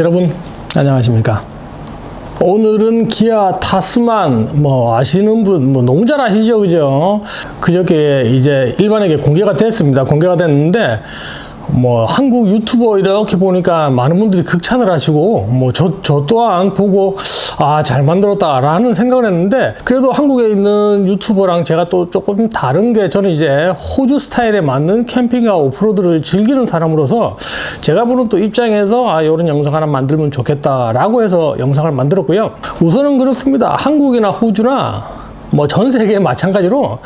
여러분 안녕하십니까. 오늘은 기아 타스만 아시는 분 너무 잘 아시죠, 그죠? 그저께 이제 일반에게 공개가 됐습니다. 공개가 됐는데 한국 유튜버 이렇게 보니까 많은 분들이 극찬을 하시고 저 또한 보고 잘 만들었다라는 생각을 했는데, 그래도 한국에 있는 유튜버랑 제가 또 조금 다른 게, 저는 이제 호주 스타일에 맞는 캠핑과 오프로드를 즐기는 사람으로서 제가 보는 또 입장에서 이런 영상 하나 만들면 좋겠다라고 해서 영상을 만들었고요. 우선은 그렇습니다. 한국이나 호주나 전 세계 마찬가지로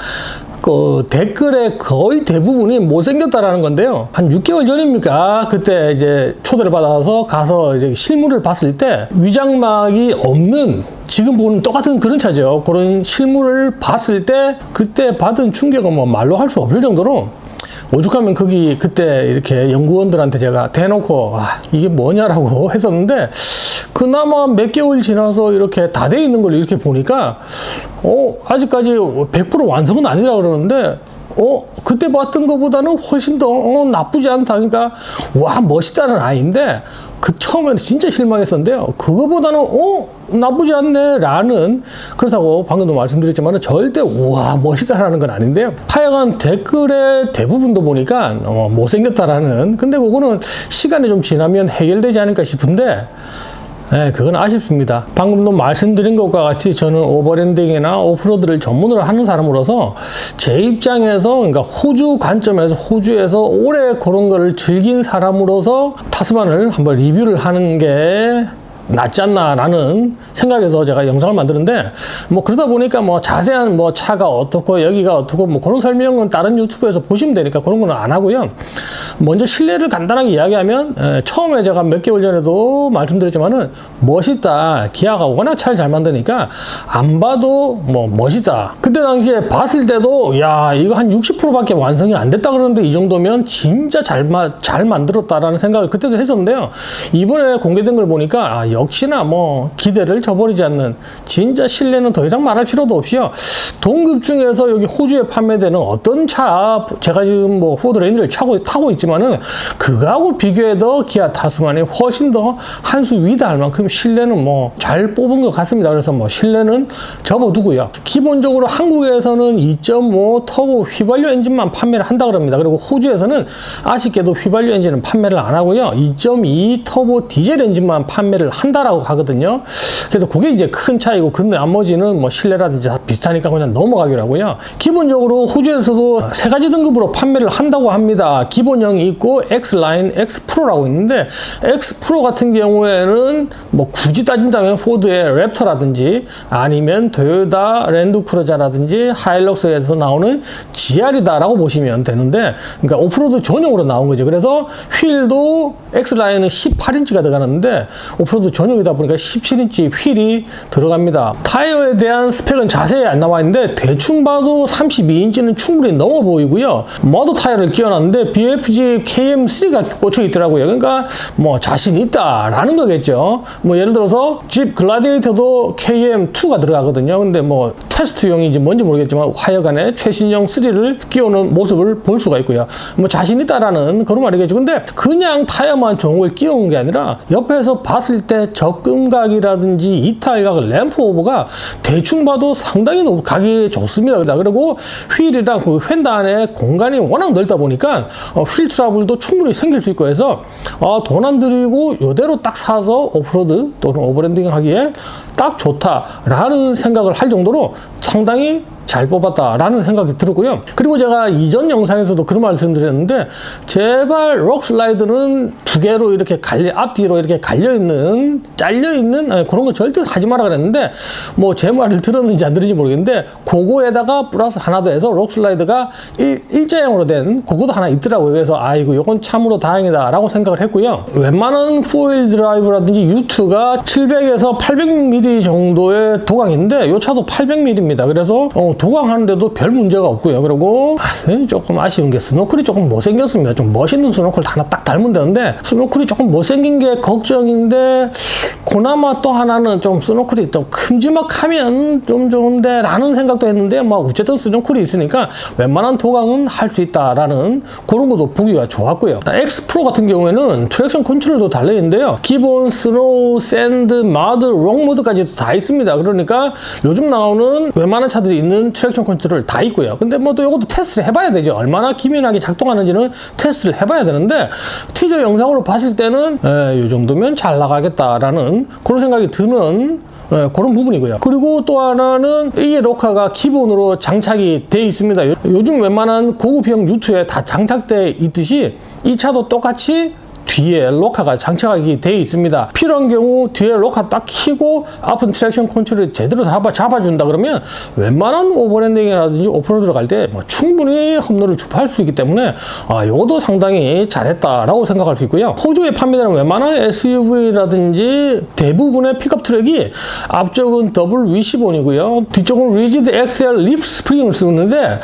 그 댓글에 거의 대부분이 못생겼다라는 건데요. 한 6개월 전입니까? 그때 이제 초대를 받아서 가서 이렇게 실물을 봤을 때 위장막이 없는, 지금 보는 똑같은 그런 차죠. 그런 실물을 봤을 때 그때 받은 충격은 말로 할 수 없을 정도로, 오죽하면 그때 이렇게 연구원들한테 제가 대놓고 이게 뭐냐라고 했었는데, 그나마 몇 개월 지나서 이렇게 다 돼 있는 걸 이렇게 보니까 아직까지 100% 완성은 아니라 그러는데 그때 봤던 것보다는 훨씬 더 나쁘지 않다. 그러니까 멋있다는 아닌데, 처음에는 진짜 실망했었는데요. 그거보다는 나쁘지 않네 라는, 그렇다고 방금도 말씀드렸지만 절대 멋있다라는 건 아닌데요. 하여간 댓글의 대부분도 보니까 못생겼다라는, 근데 그거는 시간이 좀 지나면 해결되지 않을까 싶은데, 그건 아쉽습니다. 방금도 말씀드린 것과 같이 저는 오버랜딩이나 오프로드를 전문으로 하는 사람으로서 제 입장에서, 그러니까 호주 관점에서, 호주에서 오래 그런 거를 즐긴 사람으로서 타스만을 한번 리뷰를 하는 게 낫지 않나라는 생각에서 제가 영상을 만드는데, 그러다 보니까 자세한 차가 어떻고 여기가 어떻고 그런 설명은 다른 유튜브에서 보시면 되니까 그런 거는 안 하고요. 먼저 실내를 간단하게 이야기하면, 처음에 제가 몇 개월 전에도 말씀드렸지만은 멋있다. 기아가 워낙 차를 잘 만드니까 안 봐도 멋있다. 그때 당시에 봤을 때도 이거 한 60%밖에 완성이 안 됐다 그러는데, 이 정도면 진짜 잘 만들었다라는 생각을 그때도 했었는데요. 이번에 공개된 걸 보니까 역시나 기대를 저버리지 않는, 진짜 실내는 더 이상 말할 필요도 없이요. 동급 중에서 여기 호주에 판매되는 어떤 차, 제가 지금 포드 레인저를 타고 있지만은 그거하고 비교해도 기아 타스만이 훨씬 더 한 수 위다 할 만큼 실내는 잘 뽑은 것 같습니다. 그래서 실내는 접어두고요. 기본적으로 한국에서는 2.5 터보 휘발유 엔진만 판매를 한다 그럽니다. 그리고 호주에서는 아쉽게도 휘발유 엔진은 판매를 안 하고요. 2.2 터보 디젤 엔진만 판매를 한다라고 하거든요. 그래서 그게 이제 큰 차이고, 근데 나머지는 실내라든지 다 비슷하니까 그냥 넘어가기로 하고요. 기본적으로 호주에서도 세 가지 등급으로 판매를 한다고 합니다. 기본형이 있고 X라인, X프로라고 있는데, X프로 같은 경우에는 굳이 따진다면 포드의 랩터라든지 아니면 토요타 랜드크루저라든지 하일럭스에서 나오는 GR이다라고 보시면 되는데, 그러니까 오프로드 전용으로 나온 거죠. 그래서 휠도 X라인은 18인치가 들어가는데 오프로드 전용이다 보니까 17인치 휠이 들어갑니다. 타이어에 대한 스펙은 자세히 안 나와 있는데 대충 봐도 32인치는 충분히 넘어 보이고요. 머드 타이어를 끼워놨는데 BFG KM3가 꽂혀 있더라고요. 그러니까 자신 있다라는 거겠죠. 예를 들어서 집 글라디에이터도 KM2가 들어가거든요. 근데 테스트용인지 뭔지 모르겠지만 하여간에 최신형 3를 끼우는 모습을 볼 수가 있고요. 자신 있다라는 그런 말이겠죠. 근데 그냥 타이어만 좋은 걸 끼운 게 아니라 옆에서 봤을 때 접근각이라든지 이탈각, 램프 오버가 대충 봐도 상당히 각이 좋습니다. 그리고 휠이랑 그 휀다 안에 공간이 워낙 넓다 보니까 휠 트러블도 충분히 생길 수 있고 해서 돈 안 들이고 이대로 딱 사서 오프로드 또는 오버랜딩 하기에 딱 좋다라는 생각을 할 정도로 상당히 잘 뽑았다라는 생각이 들었고요. 그리고 제가 이전 영상에서도 그런 말씀드렸는데, 제발 록슬라이드는 두 개로 이렇게 앞뒤로 이렇게 갈려있는, 잘려있는 그런 거 절대 하지 마라 그랬는데, 제 말을 들었는지 안 들은지 모르겠는데 그거에다가 플러스 하나 더 해서 록슬라이드가 일자형으로 된 그것도 하나 있더라고요. 그래서 이건 참으로 다행이다 라고 생각을 했고요. 웬만한 4휠 드라이브라든지 U2가 700에서 800mm 정도의 도강인데 이 차도 800mm입니다. 그래서 도강하는데도 별 문제가 없고요. 그리고 조금 아쉬운 게 스노클이 조금 못생겼습니다. 좀 멋있는 스노클 하나 딱 달면 되는데 스노클이 조금 못생긴 게 걱정인데, 그나마 또 하나는 좀 스노클이 좀 큼지막하면 좀 좋은데 라는 생각도 했는데, 뭐 어쨌든 스노클이 있으니까 웬만한 도강은 할 수 있다라는 그런 것도 보기가 좋았고요. X 프로 같은 경우에는 트랙션 컨트롤도 달려있는데요. 기본 스노우, 샌드, 마드, 롱 모드까지도 다 있습니다. 그러니까 요즘 나오는 웬만한 차들이 있는 트랙션 컨트롤 다 있고요. 근데 뭐 또 이것도 테스트를 해봐야 되죠. 얼마나 기민하게 작동하는지는 테스트를 해봐야 되는데, 티저 영상으로 봤을 때는 이 정도면 잘 나가겠다라는 그런 생각이 드는 그런 부분이고요. 그리고 또 하나는 이게 로카가 기본으로 장착이 되어 있습니다. 요즘 웬만한 고급형 유투에 다 장착되어 있듯이 이 차도 똑같이 뒤에 로카가 장착하게 되어 있습니다. 필요한 경우 뒤에 로카 딱 켜고 앞은 트랙션 컨트롤을 제대로 잡아준다 그러면 웬만한 오버랜딩이라든지 오프로드를 갈 때 뭐 충분히 험로를 주파할 수 있기 때문에 이것도 상당히 잘했다라고 생각할 수 있고요. 호주에 판매되는 웬만한 SUV라든지 대부분의 픽업 트랙이 앞쪽은 더블 위시본이고요. 뒤쪽은 리지드 XL 리프 스프링을 쓰는데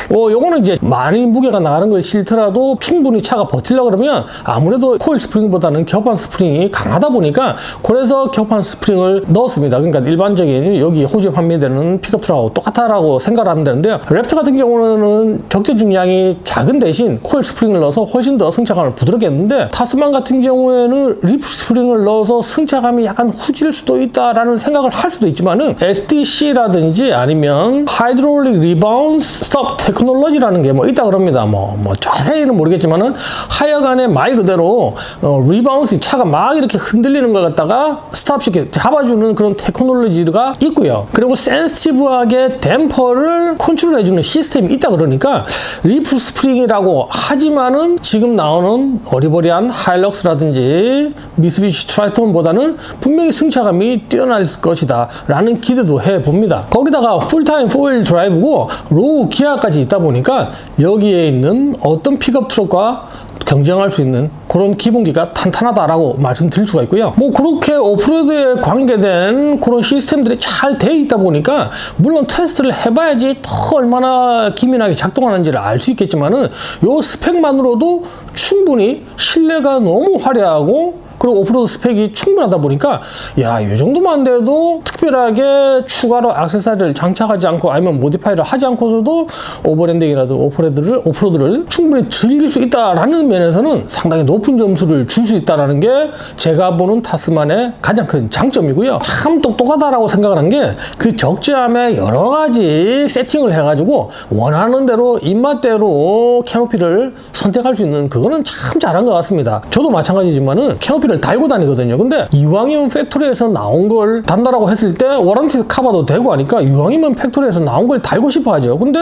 요거는 이제 많이 무게가 나가는 걸 싫더라도 충분히 차가 버틸려고 그러면 아무래도 코일 스프링보다는 겹판 스프링이 강하다 보니까 그래서 겹판 스프링을 넣었습니다. 그러니까 일반적인 여기 호주에 판매되는 픽업 트럭하고 똑같다라고 생각을 하면 되는데요. 랩터 같은 경우는 적재 중량이 작은 대신 코일 스프링을 넣어서 훨씬 더 승차감을 부드럽게 했는데, 타스만 같은 경우에는 리프 스프링을 넣어서 승차감이 약간 후질 수도 있다라는 생각을 할 수도 있지만은 SDC라든지 아니면 하이드롤릭 리바운드 스톱 테크놀로지라는 게 뭐 있다 그럽니다. 뭐 자세히는 모르겠지만은 하여간에 말 그대로 리바운스 차가 막 이렇게 흔들리는 것 같다가 스탑시켜 잡아주는 그런 테크놀로지가 있고요. 그리고 센시티브하게 댐퍼를 컨트롤해주는 시스템이 있다 그러니까 리프 스프링이라고 하지만은 지금 나오는 어리버리한 하일럭스라든지 미쓰비시 트라이톤보다는 분명히 승차감이 뛰어날 것이다 라는 기대도 해봅니다. 거기다가 풀타임 4휠 드라이브고 로우 기아까지 있다 보니까 여기에 있는 어떤 픽업 트럭과 경쟁할 수 있는 그런 기본기가 탄탄하다라고 말씀드릴 수가 있고요. 뭐 그렇게 오프로드에 관계된 그런 시스템들이 잘 돼 있다 보니까 물론 테스트를 해봐야지 더 얼마나 기민하게 작동하는지를 알 수 있겠지만은 요 스펙만으로도 충분히 실내가 너무 화려하고 그리고 오프로드 스펙이 충분하다 보니까 이 정도만 돼도 특별하게 추가로 액세서리를 장착하지 않고 아니면 모디파이를 하지 않고서도 오버랜딩이라도 오프로드를 충분히 즐길 수 있다라는 면에서는 상당히 높은 점수를 줄 수 있다는 게 제가 보는 타스만의 가장 큰 장점이고요. 참 똑똑하다라고 생각을 한 게 그 적재함에 여러 가지 세팅을 해가지고 원하는 대로 입맛대로 캐노피를 선택할 수 있는 그거는 참 잘한 것 같습니다. 저도 마찬가지지만은 캐노피를 달고 다니거든요. 근데 이왕이면 팩토리에서 나온 걸 단다라고 했을 때 워런티 커버도 되고 하니까 이왕이면 팩토리에서 나온 걸 달고 싶어 하죠. 근데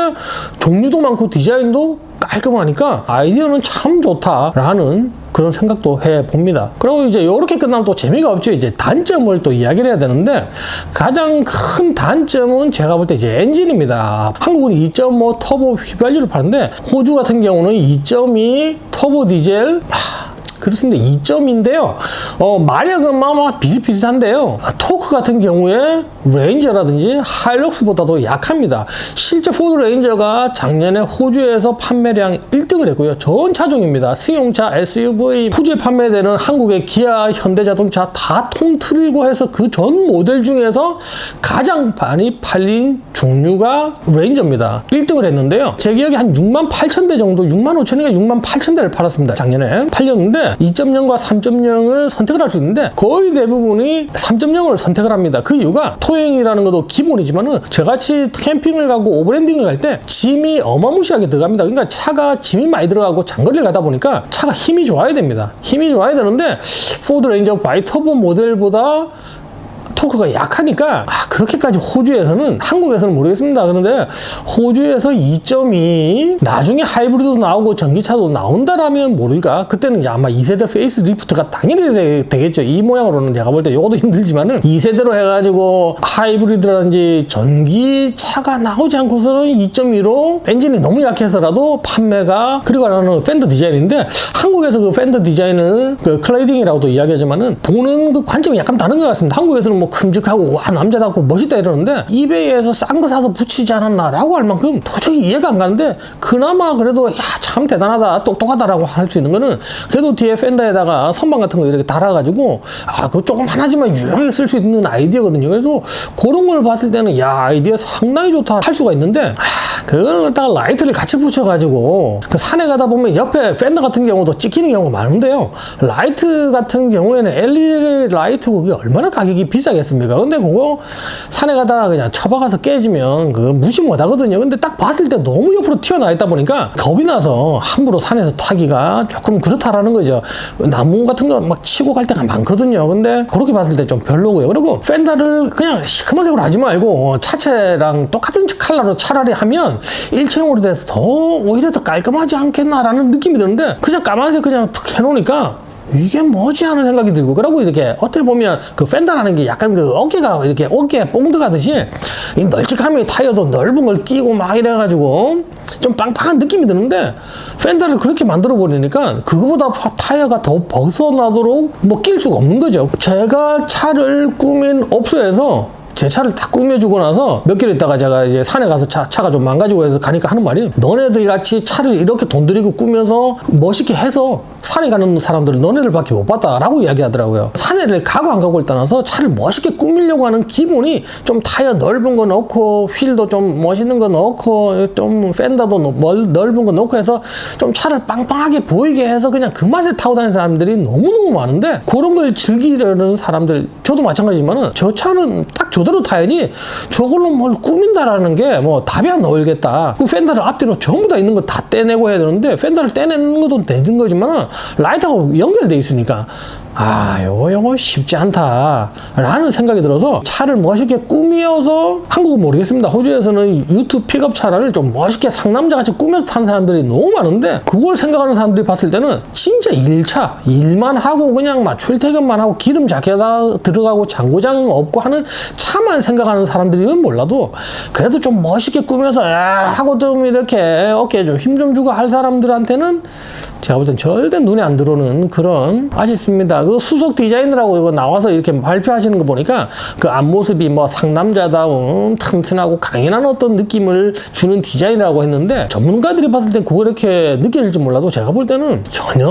종류도 많고 디자인도 깔끔하니까 아이디어는 참 좋다라는 그런 생각도 해봅니다. 그리고 이제 이렇게 끝나면 또 재미가 없죠. 이제 단점을 또 이야기를 해야 되는데, 가장 큰 단점은 제가 볼 때 이제 엔진입니다. 한국은 2.5 터보 휘발유를 파는데 호주 같은 경우는 2.2 터보 디젤 그렇습니다. 2점인데요. 마력은 막 비슷비슷한데요. 토크 같은 경우에 레인저라든지 하일럭스보다도 약합니다. 실제 포드 레인저가 작년에 호주에서 판매량 1등을 했고요. 전 차종입니다. 승용차, SUV, 호주에 판매되는 한국의 기아, 현대자동차 다 통틀고 해서 그 전 모델 중에서 가장 많이 팔린 종류가 레인저입니다. 1등을 했는데요. 제 기억에 한 68,000대 정도, 65,000인가 68,000대를 팔았습니다. 작년에 팔렸는데 2.0과 3.0을 선택을 할 수 있는데 거의 대부분이 3.0을 선택을 합니다. 그 이유가 토행이라는 것도 기본이지만은 저같이 캠핑을 가고 오버랜딩을 갈 때 짐이 어마무시하게 들어갑니다. 그러니까 차가 짐이 많이 들어가고 장거리를 가다 보니까 차가 힘이 좋아야 됩니다. 힘이 좋아야 되는데 포드 레인저 바이터보 모델보다 토크가 약하니까 그렇게까지 호주에서는, 한국에서는 모르겠습니다. 그런데 호주에서 2.2 나중에 하이브리드도 나오고 전기차도 나온다라면 모를까? 그때는 이제 아마 2세대 페이스 리프트가 당연히 되겠죠. 이 모양으로는 제가 볼 때 이것도 힘들지만은 2세대로 해가지고 하이브리드라든지 전기차가 나오지 않고서는 2.2로 엔진이 너무 약해서라도 판매가, 그리고 하나는 팬더 디자인인데 한국에서 그 팬더 디자인을 그 클레이딩이라고도 이야기하지만은 보는 그 관점이 약간 다른 것 같습니다. 한국에서는 뭐 큼직하고 와 남자답고 멋있다 이러는데 이베이에서 싼 거 사서 붙이지 않았나 라고 할 만큼 도저히 이해가 안 가는데, 그나마 그래도 야 참 대단하다 똑똑하다라고 할 수 있는 거는 그래도 뒤에 펜더에다가 선반 같은 거 이렇게 달아가지고 그거 조금 하나지만 유용하게 쓸 수 있는 아이디어거든요. 그래서 그런 걸 봤을 때는 야 아이디어 상당히 좋다 할 수가 있는데, 그걸 갖다가 라이트를 같이 붙여가지고 그 산에 가다 보면 옆에 펜더 같은 경우도 찍히는 경우가 많은데요. 라이트 같은 경우에는 LED 라이트 그게 얼마나 가격이 비싸겠습니까? 근데 그거 산에 가다가 그냥 쳐박아서 깨지면 그 무시 못 하거든요. 근데 딱 봤을 때 너무 옆으로 튀어나와 있다 보니까 겁이 나서 함부로 산에서 타기가 조금 그렇다라는 거죠. 나무 같은 거 막 치고 갈 때가 많거든요. 근데 그렇게 봤을 때 좀 별로고요. 그리고 펜더를 그냥 시커먼 색으로 하지 말고 차체랑 똑같은 컬러로 차라리 하면 일체형으로 돼서 더 오히려 더 깔끔하지 않겠나라는 느낌이 드는데, 그냥 까만색 그냥 툭 해놓으니까 이게 뭐지 하는 생각이 들고, 그러고 이렇게 어떻게 보면 그 펜더라는 게 약간 그 어깨가 이렇게 어깨에 뽕 들어가듯이 이 널찍함이 타이어도 넓은 걸 끼고 막 이래가지고 좀 빵빵한 느낌이 드는데, 펜더를 그렇게 만들어 버리니까 그거보다 타이어가 더 벗어나도록 뭐 낄 수가 없는 거죠. 제가 차를 꾸민 업소에서 제 차를 딱 꾸며주고 나서 몇 개월 있다가 제가 이제 산에 가서 차가 좀 망가지고 해서 가니까 하는 말이, 너네들 같이 차를 이렇게 돈 들이고 꾸며서 멋있게 해서 산에 가는 사람들은 너네들밖에 못 봤다라고 이야기하더라고요. 산에를 가고 안 가고를 떠나서 차를 멋있게 꾸미려고 하는 기본이 좀 타이어 넓은 거 넣고 휠도 좀 멋있는 거 넣고 좀 펜더도 넓은 거 넣고 해서 좀 차를 빵빵하게 보이게 해서 그냥 그 맛에 타고 다니는 사람들이 너무너무 많은데, 그런 걸 즐기려는 사람들, 저도 마찬가지지만은 저 차는 딱 저대로 타야지 저걸로 뭘 꾸민다라는 게 뭐 답이 안 나오겠다. 그 펜더를 앞뒤로 전부 다 있는 거 다 떼내고 해야 되는데, 펜더를 떼내는 것도 되는 거지만 라이트하고 연결돼 있으니까 요거 쉽지 않다라는 생각이 들어서 차를 멋있게 꾸미어서, 한국은 모르겠습니다. 호주에서는 유투 픽업 차를 좀 멋있게 상남자같이 꾸며서 타는 사람들이 너무 많은데, 그걸 생각하는 사람들이 봤을 때는 진짜 일만 하고 그냥 막 출퇴근만 하고 기름 자켓에다 들어가고 장고장 없고 하는 차만 생각하는 사람들이면 몰라도, 그래도 좀 멋있게 꾸며서 하고 좀 이렇게 어깨에 좀 힘 좀 주고 할 사람들한테는 제가 볼 땐 절대 눈에 안 들어오는 그런, 아쉽습니다. 그 수석 디자이너라고 이거 나와서 이렇게 발표하시는 거 보니까 그 앞모습이 뭐 상남자다운 튼튼하고 강인한 어떤 느낌을 주는 디자인이라고 했는데, 전문가들이 봤을 때 그거 이렇게 느껴질지 몰라도 제가 볼 때는 전혀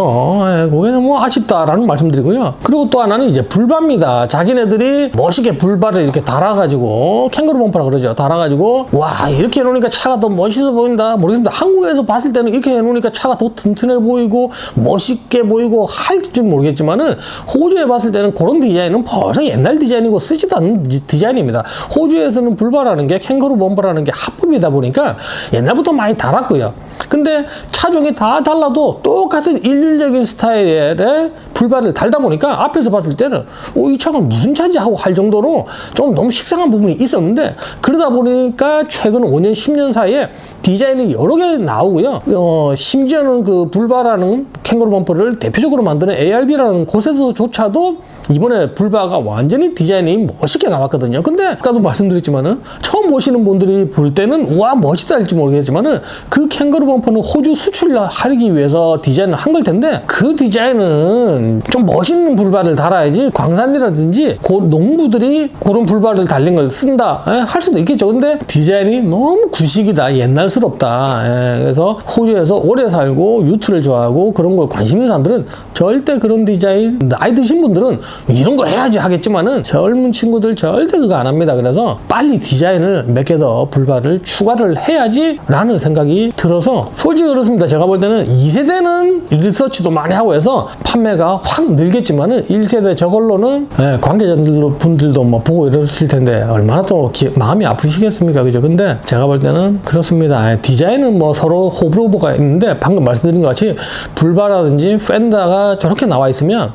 그게 너무 아쉽다라는 말씀드리고요. 그리고 또 하나는 이제 불바입니다. 자기네들이 멋있게 불바를 이렇게 달아가지고, 캥거루 범퍼라 그러죠. 달아가지고 와 이렇게 해놓으니까 차가 더 멋있어 보인다. 모르겠습니다. 한국에서 봤을 때는 이렇게 해놓으니까 차가 더 튼튼해 보이고 멋있게 보이고 할 줄 모르겠지만은, 호주에 봤을 때는 그런 디자인은 벌써 옛날 디자인이고 쓰지도 않는 디자인입니다. 호주에서는 불바라는 게, 캥거루 범퍼라는 게 합법이다 보니까 옛날부터 많이 달았고요. 근데 차종이 다 달라도 똑같은 일률적인 스타일의 불바를 달다 보니까 앞에서 봤을 때는 이 차가 무슨 차인지 하고 할 정도로 좀 너무 식상한 부분이 있었는데, 그러다 보니까 최근 5년 10년 사이에 디자인이 여러 개 나오고요. 심지어는 그 불바라는 캥거루 범퍼를 대표적으로 만드는 ARB라는 곳에서조차도 이번에 불바가 완전히 디자인이 멋있게 나왔거든요. 근데 아까도 말씀드렸지만은 처음 보시는 분들이 볼 때는 우와 멋있다 할지 모르겠지만은, 그 캥거루 범퍼는 호주 수출하기 위해서 디자인을 한 걸 텐데, 그 디자인은 좀 멋있는 불바를 달아야지 광산이라든지 농부들이 그런 불바를 달린 걸 쓴다 할 수도 있겠죠. 근데 디자인이 너무 구식이다, 옛날스럽다. 그래서 호주에서 오래 살고 유투를 좋아하고 그런 걸 관심 있는 사람들은 절대 그런 디자인, 나이 드신 분들은 이런 거 해야지 하겠지만은 젊은 친구들 절대 그거 안 합니다. 그래서 빨리 디자인을 몇 개 더 불바를 추가를 해야지 라는 생각이 들어서, 솔직히 그렇습니다. 제가 볼 때는 2세대는 리서치도 많이 하고 해서 판매가 확 늘겠지만은 1세대 저걸로는 관계자분들도 뭐 보고 이러실 텐데 얼마나 또 마음이 아프시겠습니까? 그죠? 근데 제가 볼 때는 그렇습니다. 디자인은 뭐 서로 호불호가 있는데, 방금 말씀드린 것 같이 불바라든지 펜더가 저렇게 나와 있으면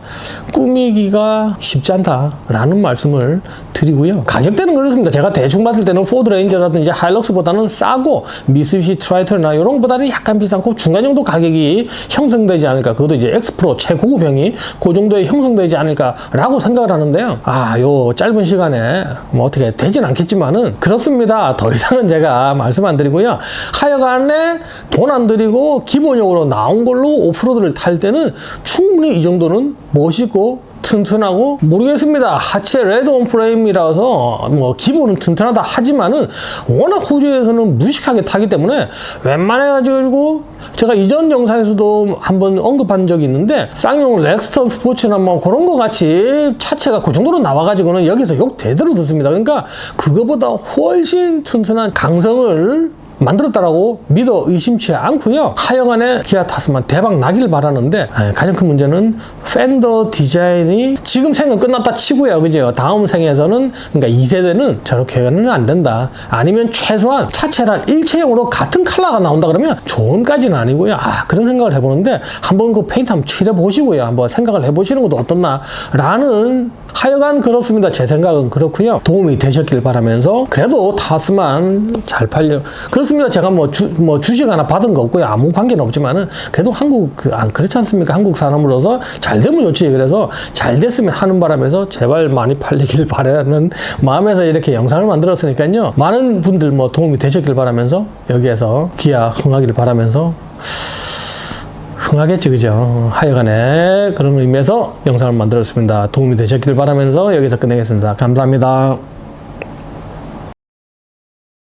꾸미기가 쉽지 않다라는 말씀을 드리고요. 가격대는 그렇습니다. 제가 대충 봤을 때는 포드 레인저라든지 하일럭스보다는 싸고, 미쓰비시 트라이터나 이런 것보다는 약간 비싸고 중간 정도 가격이 형성되지 않을까. 그것도 이제 엑스프로 최고급형이 그 정도에 형성되지 않을까라고 생각을 하는데요. 요 짧은 시간에 뭐 어떻게 되진 않겠지만은 그렇습니다. 더 이상은 제가 말씀 안 드리고요. 하여간에 돈 안 들이고 기본적으로 나온 걸로 오프로드를 탈 때는 충분히 이 정도는 멋있고 튼튼하고 모르겠습니다. 하체 레드온 프레임이라서 뭐 기본은 튼튼하다 하지만은 워낙 호주에서는 무식하게 타기 때문에 웬만해가지고 제가 이전 영상에서도 한번 언급한 적이 있는데 쌍용 렉스턴 스포츠나 뭐 그런 거 같이 차체가 그 정도로 나와가지고는 여기서 욕 대대로 듣습니다. 그러니까 그거보다 훨씬 튼튼한 강성을 만들었다라고 믿어 의심치 않고요. 하여간에 기아 타스만 대박 나길 바라는데 가장 큰 문제는 팬더 디자인이 지금 생은 끝났다 치고요. 그죠? 다음 생에서는 그러니까 2세대는 저렇게는 안 된다. 아니면 최소한 차체랑 일체형으로 같은 컬러가 나온다 그러면 좋은까지는 아니고요. 그런 생각을 해보는데 한번 그 페인트 한번 칠해 보시고요. 한번 생각을 해보시는 것도 어떻나라는 하여간 그렇습니다. 제 생각은 그렇고요. 도움이 되셨길 바라면서 그래도 타스만 잘 팔려 그렇습니다. 제가 뭐 주식 하나 받은 거 없고요. 아무 관계는 없지만은 그래도 한국 그렇지 않습니까? 한국 사람으로서 잘 되면 좋지. 그래서 잘 됐으면 하는 바람에서 제발 많이 팔리길 바라는 마음에서 이렇게 영상을 만들었으니까요. 많은 분들 뭐 도움이 되셨길 바라면서 여기에서 기아 흥하길 바라면서 흥하겠지, 그죠? 하여간에 그런 의미에서 영상을 만들었습니다. 도움이 되셨길 바라면서 여기서 끝내겠습니다. 감사합니다.